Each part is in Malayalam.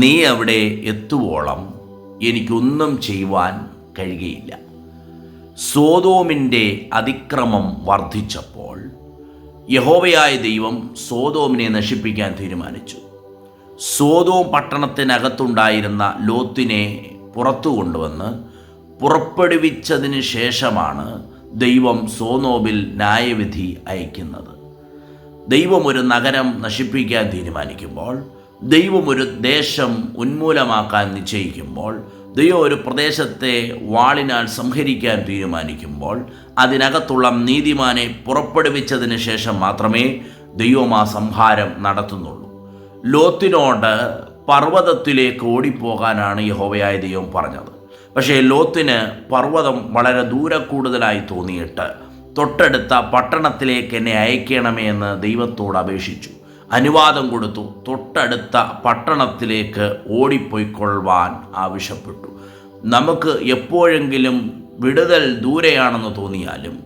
നീ അവിടെ എത്തുവോളം എനിക്കൊന്നും ചെയ്യുവാൻ കഴിയുകയില്ല. സോദോമിൻ്റെ അതിക്രമം വർദ്ധിച്ചപ്പോൾ യഹോവയായ ദൈവം സോദോമിനെ നശിപ്പിക്കാൻ തീരുമാനിച്ചു. സോദോം പട്ടണത്തിനകത്തുണ്ടായിരുന്ന ലോത്തിനെ പുറത്തു കൊണ്ടുവന്ന് പുറപ്പെടുവിച്ചതിന് ശേഷമാണ് ദൈവം സോദോമിൽ ന്യായവിധി അയക്കുന്നത്. ദൈവം ഒരു നഗരം നശിപ്പിക്കാൻ തീരുമാനിക്കുമ്പോൾ, ദൈവം ഒരു ദേശം ഉന്മൂലമാക്കാൻ നിശ്ചയിക്കുമ്പോൾ, ദൈവം ഒരു പ്രദേശത്തെ വാളിനാൽ സംഹരിക്കാൻ തീരുമാനിക്കുമ്പോൾ അതിനകത്തുള്ള നീതിമാനെ പുറപ്പെടുവിച്ചതിന് ശേഷം മാത്രമേ ദൈവം ആ സംഹാരം നടത്തുന്നുള്ളൂ. ലോത്തിനോട് പർവ്വതത്തിലേക്ക് ഓടിപ്പോകാനാണ് യഹോവയായ ദൈവം പറഞ്ഞത്. പക്ഷേ ലോത്തിന് പർവ്വതം വളരെ ദൂരെ കൂടുതലായി തോന്നിയിട്ട് തൊട്ടടുത്ത പട്ടണത്തിലേക്ക് എന്നെ അയക്കണമേ എന്ന് ദൈവത്തോട് അപേക്ഷിച്ചു. അനുവാദം കൊടുത്തു. തൊട്ടടുത്ത പട്ടണത്തിലേക്ക് ഓടിപ്പോയിക്കൊള്ളുവാൻ ആവശ്യപ്പെട്ടു. നമുക്ക് എപ്പോഴെങ്കിലും വിടുതൽ ദൂരെയാണെന്ന് തോന്നിയാലും,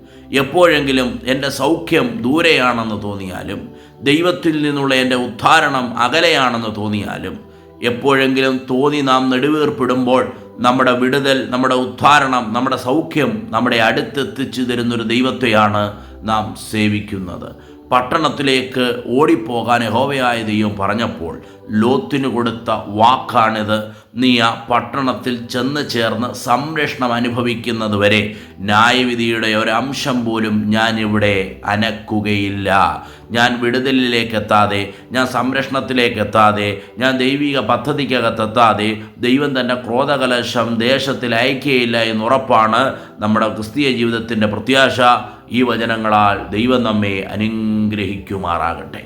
എപ്പോഴെങ്കിലും എൻ്റെ സൗഖ്യം ദൂരെയാണെന്ന് തോന്നിയാലും, ദൈവത്തിൽ നിന്നുള്ള എൻ്റെ ഉദ്ധാരണം അകലെയാണെന്ന് തോന്നിയാലും, എപ്പോഴെങ്കിലും തോന്നി നാം നെടുവീർപ്പിടുമ്പോൾ നമ്മുടെ വിടുതൽ, നമ്മുടെ ഉദ്ധാരണം, നമ്മുടെ സൗഖ്യം നമ്മുടെ അടുത്തെത്തിച്ചു തരുന്നൊരു ദൈവത്തെയാണ് നാം സേവിക്കുന്നത്. പട്ടണത്തിലേക്ക് ഓടിപ്പോകാൻ യഹോവയായ ദൈവം പറഞ്ഞപ്പോൾ ലോത്തിന് കൊടുത്ത വാക്കാണിത്. നീ ആ പട്ടണത്തിൽ ചെന്ന് ചേർന്ന് സംരക്ഷണം അനുഭവിക്കുന്നത് വരെ ന്യായവിധിയുടെ ഒരംശം പോലും ഞാനിവിടെ അനക്കുകയില്ല. ഞാൻ വിടുതലിലേക്ക് എത്താതെ, ഞാൻ സംരക്ഷണത്തിലേക്ക് എത്താതെ, ഞാൻ ദൈവിക പദ്ധതിക്കകത്തെത്താതെ ദൈവം തൻ്റെ ക്രോധകലശം ദേശത്തിൽ അയക്കുകയില്ല എന്നുറപ്പാണ് നമ്മുടെ ക്രിസ്തീയ ജീവിതത്തിൻ്റെ പ്രത്യാശ. ഈ വചനങ്ങളാൽ ദൈവം നമ്മെ അനുഗ്രഹിക്കുമാറാകട്ടെ.